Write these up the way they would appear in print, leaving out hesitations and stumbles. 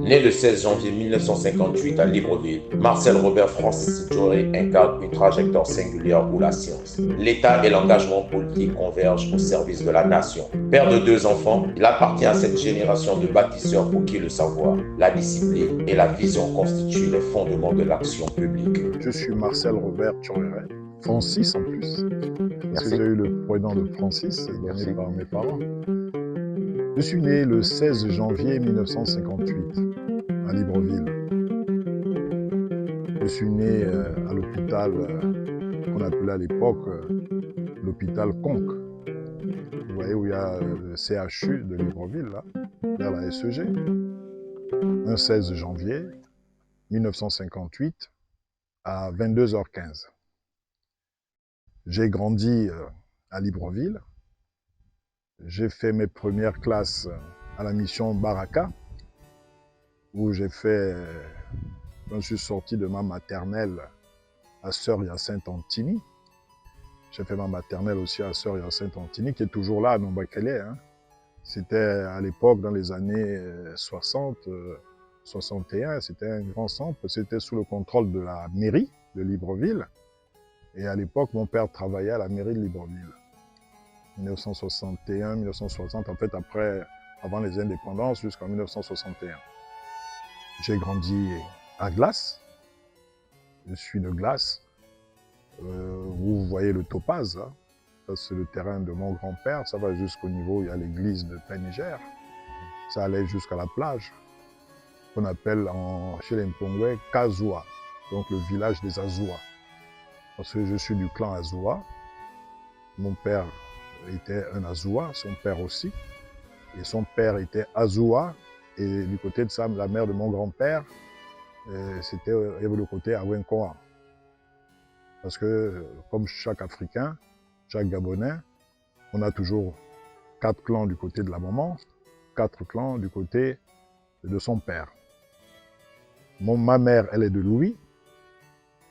Né le 16 janvier 1958 à Libreville, Marcel Robert Francis Djoré incarne une trajectoire singulière où la science, l'État et l'engagement politique convergent au service de la nation. Père de 2 enfants, il appartient à cette génération de bâtisseurs pour qui le savoir, la discipline et la vision constituent les fondements de l'action publique. Je suis Marcel Robert Djoré, Francis en plus, parce que j'ai eu le prénom de Francis donné par mes parents. Je suis né le 16 janvier 1958 à Libreville. Je suis né à l'hôpital qu'on appelait à l'époque l'hôpital Conques. Vous voyez où il y a le CHU de Libreville, là, vers la SEG. Un 16 janvier 1958 à 22h15. J'ai grandi à Libreville. J'ai fait mes premières classes à la mission Baraka, où je suis sorti de ma maternelle à Sœur-Hyacinthe-Antini. J'ai fait ma maternelle aussi à Sœur-Hyacinthe-Antini, qui est toujours là à Nombakele. C'était à l'époque, dans les années 60, 61, c'était un grand centre. C'était sous le contrôle de la mairie de Libreville. Et à l'époque, mon père travaillait à la mairie de Libreville. 1961, 1960, en fait, avant les indépendances, jusqu'en 1961. J'ai grandi à Glace. Je suis de Glace. Vous voyez le topaz, hein. Ça, c'est le terrain de mon grand-père. Ça va jusqu'au niveau, il y a l'église de Péniger. Ça allait jusqu'à la plage, qu'on appelle chez les Mpongwe Kazoua, donc le village des Azoua. Parce que je suis du clan Azoua. Mon père était un Azoua, son père aussi. Et son père était Azoua. Et du côté de ça, la mère de mon grand-père, c'était le côté Awenkoa. Parce que, comme chaque Africain, chaque Gabonais, on a toujours 4 clans du côté de la maman, 4 clans du côté de son père. Ma mère, elle est de Louis.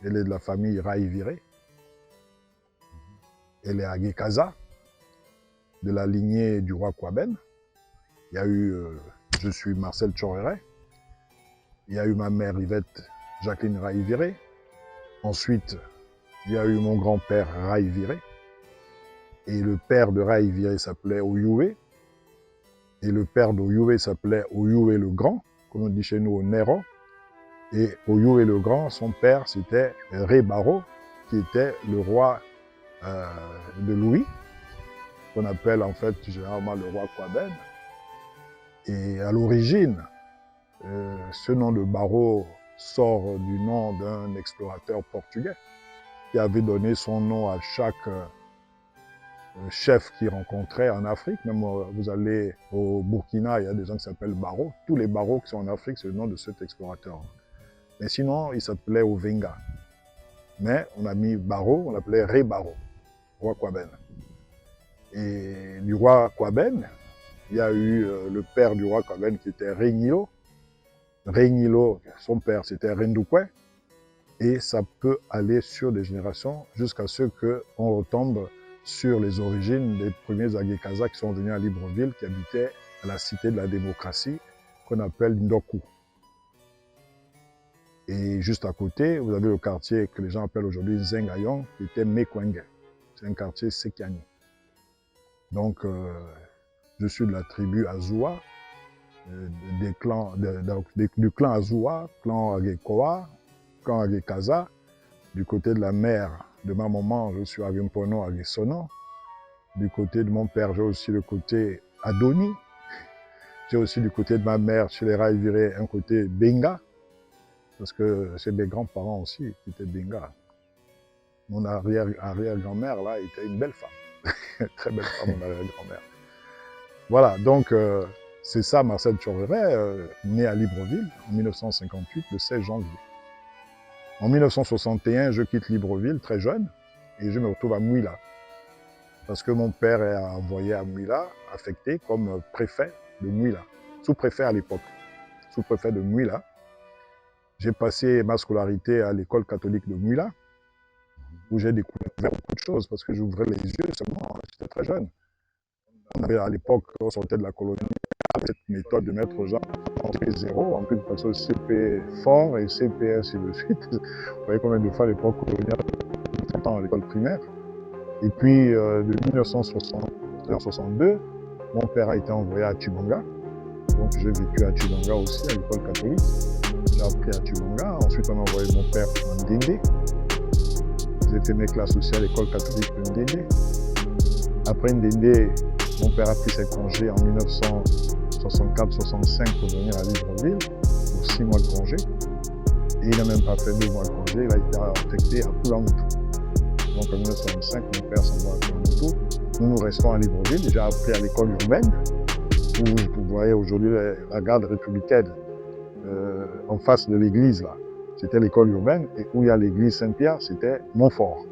Elle est de la famille Raïviré. Elle est à Gekaza, de la lignée du roi Kouaben. Il y a eu, je suis Marcel Djoré. Il y a eu ma mère Yvette Jacqueline Raïviré. Ensuite, il y a eu mon grand-père Raïviré. Et le père de Raïviré s'appelait Oyoué. Et le père d'Oyoué s'appelait Oyoué le Grand, comme on dit chez nous au Nero. Et Oyoué le Grand, son père, c'était Ré Baro, qui était le roi de Louis, qu'on appelle en fait généralement le roi Kouaben. Et à l'origine, ce nom de Baro sort du nom d'un explorateur portugais qui avait donné son nom à chaque chef qu'il rencontrait en Afrique. Même vous allez au Burkina, il y a des gens qui s'appellent Baro. Tous les Baros qui sont en Afrique, c'est le nom de cet explorateur. Mais sinon, il s'appelait Ovenga. Mais on a mis Baro, on l'appelait Ré Baro, roi Kwaben. Et du roi Kwaben, il y a eu le père du roi Kwaben qui était Regnilo. Regnilo, son père, c'était Rendukwe. Et ça peut aller sur des générations jusqu'à ce qu'on retombe sur les origines des premiers Agekaza qui sont venus à Libreville, qui habitaient à la cité de la démocratie, qu'on appelle Ndoku. Et juste à côté, vous avez le quartier que les gens appellent aujourd'hui Zengayong, qui était Mekwenge. C'est un quartier Sekiani. Donc, je suis de la tribu Azua, du clan Azua, clan Agekoa, clan Agekaza. Du côté de la mère de ma maman, je suis Agempono Agesono. Du côté de mon père, j'ai aussi le côté Adoni. J'ai aussi du côté de ma mère, chez les Raïviré, un côté Benga. Parce que c'est mes grands-parents aussi qui étaient Benga. Mon arrière-grand-mère, là, était une belle femme. Très belle femme, mon arrière-grand-mère. Voilà, donc c'est ça Marcel Tchoréré, né à Libreville en 1958, le 16 janvier. En 1961, je quitte Libreville, très jeune, et je me retrouve à Mouila. Parce que mon père est envoyé à Mouila, affecté comme préfet de Mouila, sous-préfet à l'époque, sous-préfet de Mouila. J'ai passé ma scolarité à l'école catholique de Mouila, où j'ai découvert beaucoup de choses, parce que j'ouvrais les yeux seulement, j'étais très jeune. On avait à l'époque, on sortait de la colonie, cette méthode de mettre aux gens en CP0, en plus parce que CP fort et CP ainsi de suite. Vous voyez combien de fois à l'époque coloniale, à l'école primaire. Et puis, de 1962, mon père a été envoyé à Tchibonga. Donc, j'ai vécu à Tchibonga aussi, à l'école catholique. J'ai appris à Tchibonga. Ensuite, on a envoyé mon père à Ndende. J'ai fait mes classes aussi à l'école catholique de Ndende. Après Ndende, mon père a pris ses congés en 1964-65 pour venir à Libreville, pour 6 mois de congé. Et il n'a même pas fait 2 mois de congé, il a été affecté à Koulamoutou. Donc en 1965, mon père s'envoie à Koulamoutou. Nous restons à Libreville. J'ai appris à l'école urbaine, où vous voyez aujourd'hui la garde républicaine en face de l'église là. C'était l'école urbaine, et où il y a l'église Saint-Pierre, c'était Montfort.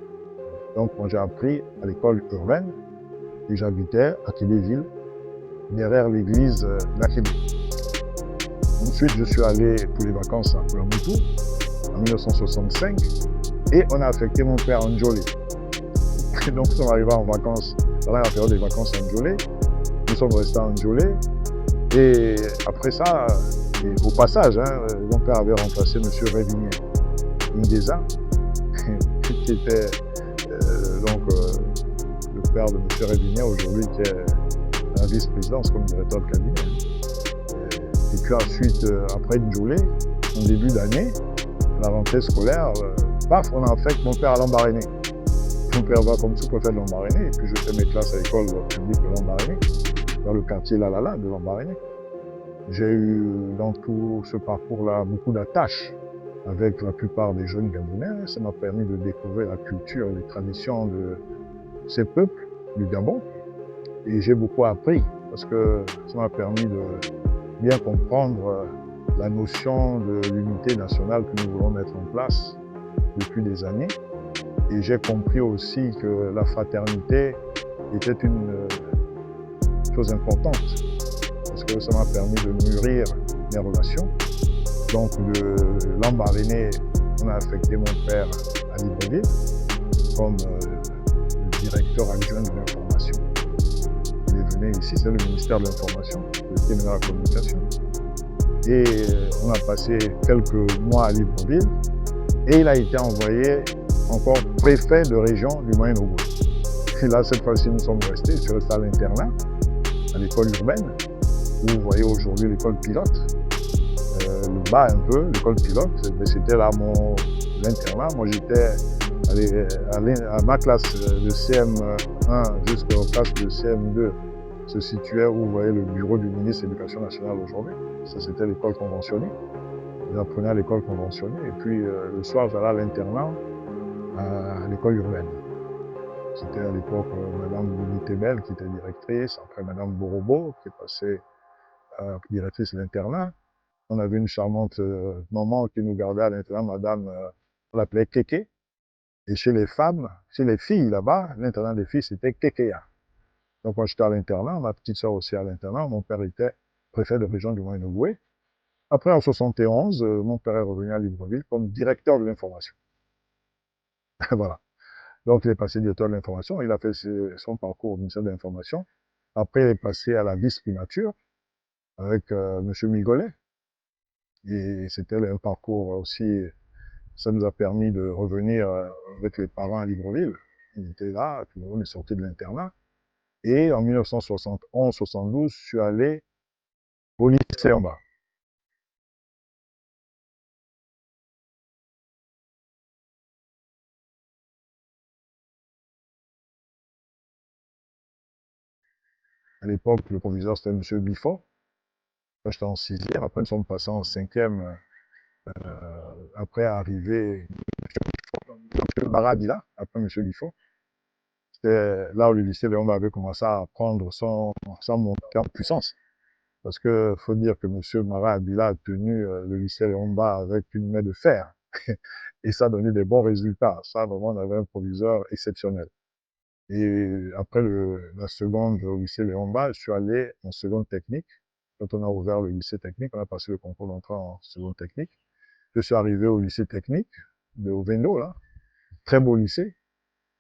Donc moi j'ai appris à l'école urbaine, et j'habitais à Québéville, derrière l'église d'Akébé. Ensuite, je suis allé pour les vacances à Koulamoutou, en 1965, et on a affecté mon père à Ndjolé. Donc, nous sommes arrivés en vacances, pendant la période des vacances à Ndjolé. Nous sommes restés à Ndjolé, et après ça, et au passage, mon père avait remplacé M. Révigné Ingeza, qui était le père de M. Révigné, aujourd'hui qui est la vice-présidence comme directeur de cabinet. Et puis ensuite, après Ndjolé, en début d'année, la rentrée scolaire, paf, on a affecté mon père à Lambaréné. Mon père va comme sous-préfet de Lambaréné, et puis je fais mes classes à l'école publique de Lambaréné, dans le quartier Lalala de Lambaréné. J'ai eu dans tout ce parcours-là beaucoup d'attaches avec la plupart des jeunes Gabonais. Ça m'a permis de découvrir la culture et les traditions de ces peuples du Gabon. Et j'ai beaucoup appris parce que ça m'a permis de bien comprendre la notion de l'unité nationale que nous voulons mettre en place depuis des années. Et j'ai compris aussi que la fraternité était une chose importante parce que ça m'a permis de mûrir mes relations. Donc de Lambaréné, on a affecté mon père à Libreville comme le directeur adjoint de l'information. Il est venu ici, c'est le ministère de l'Information, de la Communication. Et on a passé quelques mois à Libreville et il a été envoyé encore préfet de région du Moyen-Ogo. Et là, cette fois-ci, nous sommes restés. Je suis resté à l'internat, à l'école urbaine, où vous voyez aujourd'hui l'école pilote. Le bas un peu, l'école pilote, c'était là l'internat. Moi, j'étais à ma classe de CM1 jusqu'aux classes de CM2 se situait où vous voyez le bureau du ministre de l'Éducation nationale aujourd'hui. Ça, c'était l'école conventionnée. J'apprenais à l'école conventionnée. Et puis, le soir, j'allais à l'internat à l'école urbaine. C'était à l'époque Madame Lili Tebel qui était directrice, après Madame Borobo qui est passée directrice de l'internat. On avait une charmante maman qui nous gardait à l'internat, Madame, on l'appelait Kéké. Et chez les femmes, chez les filles là-bas, l'internat des filles, c'était Kékéa. Donc moi j'étais à l'internat, ma petite soeur aussi à l'internat, mon père était préfet de région du Moyen-Ogooué. Après, en 71, mon père est revenu à Libreville comme directeur de l'information. Voilà. Donc, il est passé directeur de l'information. Il a fait son parcours au ministère de l'Information. Après, il est passé à la vice-primature avec M. Migolet. Et c'était un parcours aussi, ça nous a permis de revenir avec les parents à Libreville. Il était là, tout le monde est sorti de l'internat. Et en 1971-72, je suis allé au lycée en bas. À l'époque, le proviseur, c'était M. Biffon. J'étais en sixième. Après, nous sommes passés en cinquième. Après, arrivé M. Barabila, après M. Biffon. C'était là où le lycée Léon avait commencé à prendre son montée en puissance. Parce que faut dire que M. Marat Abila a tenu le lycée Léon-Bas avec une main de fer. Et ça a donné des bons résultats. Ça, vraiment, on avait un proviseur exceptionnel. Et après la seconde au lycée Léon-Bas, je suis allé en seconde technique. Quand on a ouvert le lycée technique, on a passé le concours d'entrée en seconde technique. Je suis arrivé au lycée technique de Ovendo, là. Très beau lycée.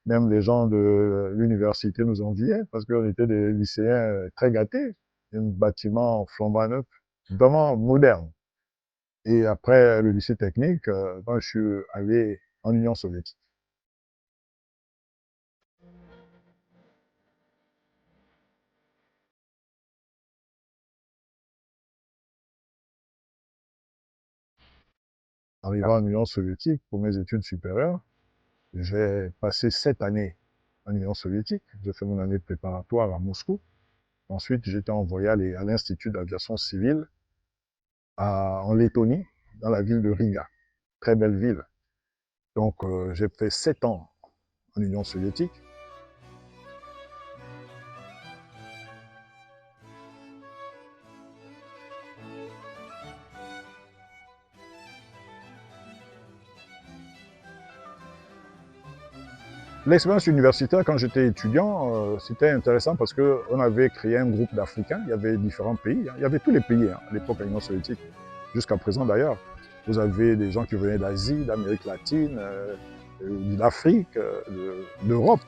Même les gens de l'université nous enviaient parce qu'on était des lycéens très gâtés. Un bâtiment flambant neuf, vraiment moderne. Et après le lycée technique, moi, je suis allé en Union soviétique. Arrivant en Union soviétique pour mes études supérieures, j'ai passé 7 années en Union soviétique. J'ai fait mon année préparatoire à Moscou. Ensuite, j'étais envoyé à l'Institut d'aviation civile en Lettonie, dans la ville de Riga. Très belle ville. Donc, j'ai fait 7 ans en Union soviétique. L'expérience universitaire, quand j'étais étudiant, c'était intéressant parce qu'on avait créé un groupe d'Africains. Il y avait différents pays. Il y avait tous les pays à l'époque de l'Union soviétique, jusqu'à présent d'ailleurs. Vous avez des gens qui venaient d'Asie, d'Amérique latine, d'Afrique, d'Europe,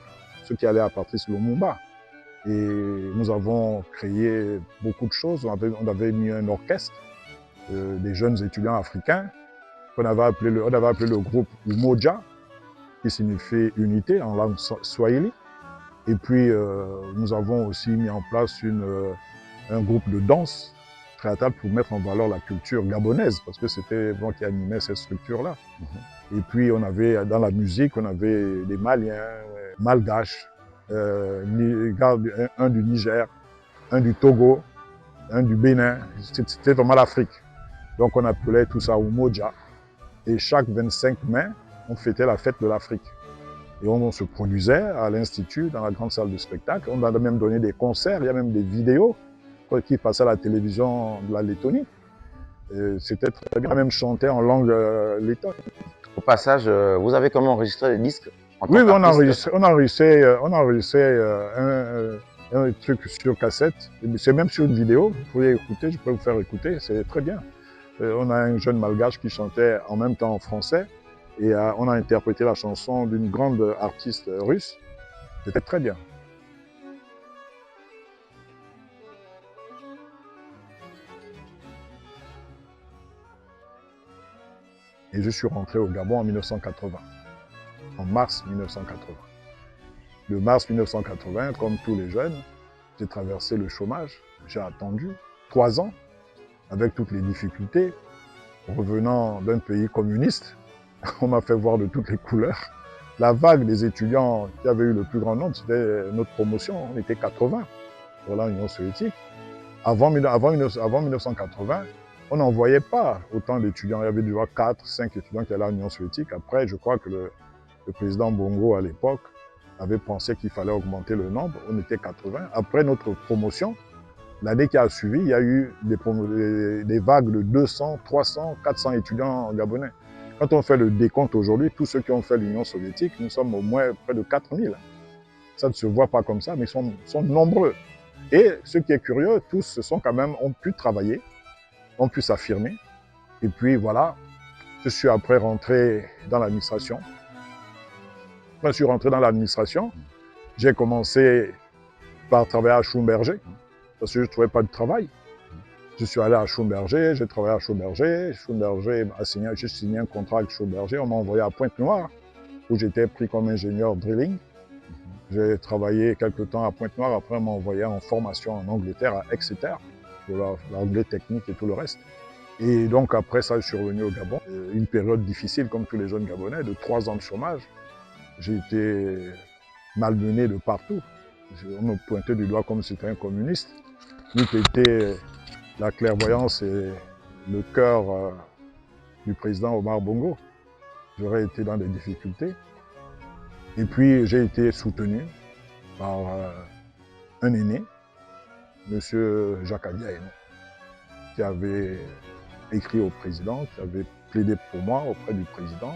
ceux qui allaient à Patrice Lumumba. Et nous avons créé beaucoup de choses. On avait mis un orchestre des jeunes étudiants africains qu'on avait appelé le groupe Umoja, qui signifie unité en langue swahili. Et puis, nous avons aussi mis en place un groupe de danse théâtrale pour mettre en valeur la culture gabonaise, parce que c'était moi qui animais cette structure-là. Et puis, on avait, dans la musique, on avait des Maliens, Malgaches, un du Niger, un du Togo, un du Bénin. C'était vraiment l'Afrique. Donc, on appelait tout ça Umoja. Et chaque 25 mai, on fêtait la fête de l'Afrique. Et on se produisait à l'Institut, dans la grande salle de spectacle. On a même donné des concerts, il y a même des vidéos qui passaient à la télévision de la Lettonie. C'était très bien, on a même chanté en langue lettonne. Au passage, vous avez comment enregistré les disques? Oui, on a enregistré un truc sur cassette. C'est même sur une vidéo, vous pouvez écouter, je peux vous faire écouter, c'est très bien. On a un jeune malgache qui chantait en même temps en français. Et on a interprété la chanson d'une grande artiste russe. C'était très bien. Et je suis rentré au Gabon en 1980, en mars 1980. De mars 1980, comme tous les jeunes, j'ai traversé le chômage. J'ai attendu 3 ans, avec toutes les difficultés, revenant d'un pays communiste. On m'a fait voir de toutes les couleurs. La vague des étudiants qui avait eu le plus grand nombre, c'était notre promotion. On était 80 pour l'Union soviétique. Avant 1980, on n'en voyait pas autant d'étudiants. Il y avait du 4, 5 étudiants qui allaient à l'Union soviétique. Après, je crois que le président Bongo, à l'époque, avait pensé qu'il fallait augmenter le nombre. On était 80. Après notre promotion, l'année qui a suivi, il y a eu des vagues de 200, 300, 400 étudiants gabonais. Quand on fait le décompte aujourd'hui, tous ceux qui ont fait l'Union soviétique, nous sommes au moins près de 4000. Ça ne se voit pas comme ça, mais ils sont nombreux. Et ce qui est curieux, tous ont pu travailler, ont pu s'affirmer. Et puis voilà, je suis après rentré dans l'administration. Quand je suis rentré dans l'administration, j'ai commencé par travailler à Schlumberger, parce que je ne trouvais pas de travail. Je suis allé à Schlumberger, j'ai travaillé à Schlumberger. Schlumberger a signé, j'ai signé un contrat avec Schlumberger. On m'a envoyé à Pointe-Noire, où j'étais pris comme ingénieur drilling. J'ai travaillé quelques temps à Pointe-Noire. Après, on m'a envoyé en formation en Angleterre, à Exeter, pour l'anglais technique et tout le reste. Et donc, après ça, je suis revenu au Gabon. Une période difficile, comme tous les jeunes Gabonais, de 3 ans de chômage. J'ai été malmené de partout. On me pointait du doigt comme si j'étais un communiste. N'eût été la clairvoyance et le cœur du président Omar Bongo, j'aurais été dans des difficultés. Et puis j'ai été soutenu par un aîné, M. Jacques Adiaïno, qui avait écrit au président, qui avait plaidé pour moi auprès du président.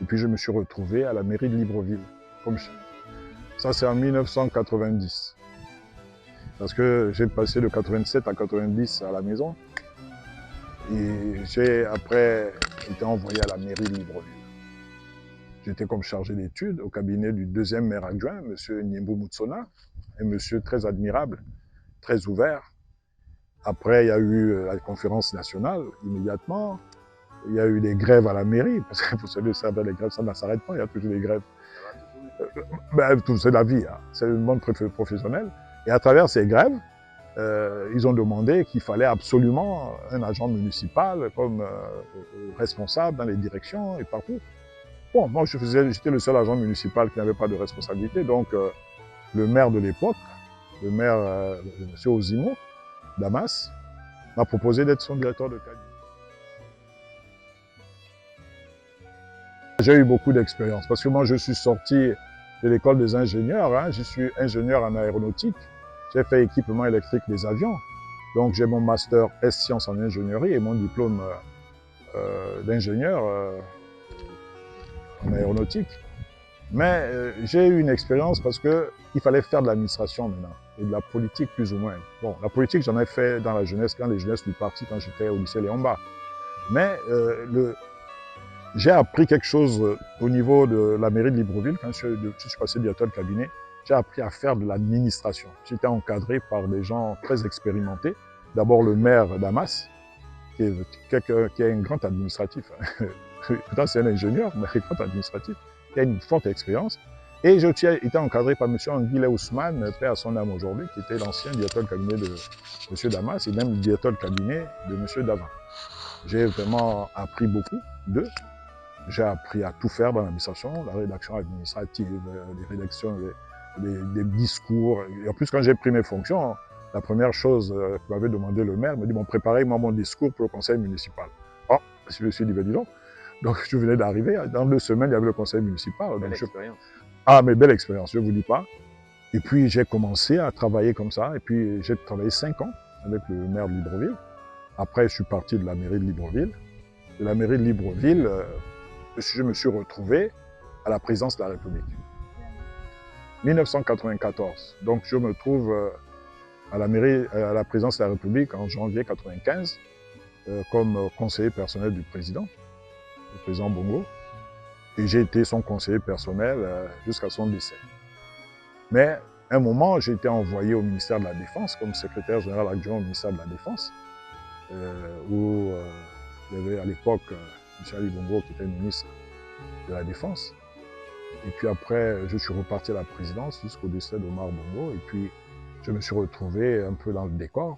Et puis je me suis retrouvé à la mairie de Libreville. Ça c'est en 1990. Parce que j'ai passé de 87 à 90 à la maison. Et j'ai après été envoyé à la mairie de Libreville. J'étais comme chargé d'études au cabinet du deuxième maire adjoint, M. Niembou Moutsona, un monsieur très admirable, très ouvert. Après, il y a eu la conférence nationale, immédiatement. Il y a eu des grèves à la mairie, parce que vous savez, les grèves, ça ne s'arrête pas, il y a toujours des grèves. C'est la vie, hein. C'est le monde professionnel. Et à travers ces grèves, ils ont demandé qu'il fallait absolument un agent municipal comme responsable dans les directions et partout. Bon, moi j'étais le seul agent municipal qui n'avait pas de responsabilité, donc le maire de l'époque, le maire M. Ozimo, Damas, m'a proposé d'être son directeur de cabinet. J'ai eu beaucoup d'expérience parce que moi je suis sorti de l'école des ingénieurs, hein. Je suis ingénieur en aéronautique, j'ai fait équipement électrique des avions, donc j'ai mon master S sciences en ingénierie et mon diplôme d'ingénieur en aéronautique. Mais j'ai eu une expérience parce qu'il fallait faire de l'administration maintenant et de la politique plus ou moins. Bon, la politique j'en ai fait dans la jeunesse, dans les jeunesses du parti quand j'étais au lycée Léon-Bas. Mais j'ai appris quelque chose au niveau de la mairie de Libreville, quand je suis passé directeur de cabinet, j'ai appris à faire de l'administration. J'étais encadré par des gens très expérimentés. D'abord le maire Damas, qui est un grand administratif. Pourtant c'est un ingénieur, mais un grand administratif, qui a une forte expérience. Et j'ai été encadré par M. Anguilé Ousmane, paix à son âme aujourd'hui, qui était l'ancien directeur de cabinet de M. Damas et même le directeur de cabinet de M. Davin. J'ai vraiment appris beaucoup d'eux. J'ai appris à tout faire dans l'administration, la rédaction administrative, les rédactions, des discours. Et en plus, quand j'ai pris mes fonctions, la première chose que m'avait demandé le maire, il m'a dit, bon, préparez-moi mon discours pour le conseil municipal. Oh, je me suis dit, ben dis donc je venais d'arriver, dans 2 semaines, il y avait le conseil municipal. Belle expérience. Ah, mais belle expérience, je ne vous dis pas. Et puis, j'ai commencé à travailler comme ça, et puis j'ai travaillé 5 ans avec le maire de Libreville. Après, je suis parti de la mairie de Libreville. De la mairie de Libreville, je me suis retrouvé à la présidence de la République. 1994. Donc je me trouve à la présidence de la République en janvier 1995 comme conseiller personnel du président Bongo. Et j'ai été son conseiller personnel jusqu'à son décès. Mais à un moment, j'ai été envoyé au ministère de la Défense comme secrétaire général adjoint au ministère de la Défense, où il y avait à l'époque M. Ali Bongo qui était ministre de la Défense. Et puis après, je suis reparti à la présidence jusqu'au décès d'Omar Bongo. Et puis, je me suis retrouvé un peu dans le décor.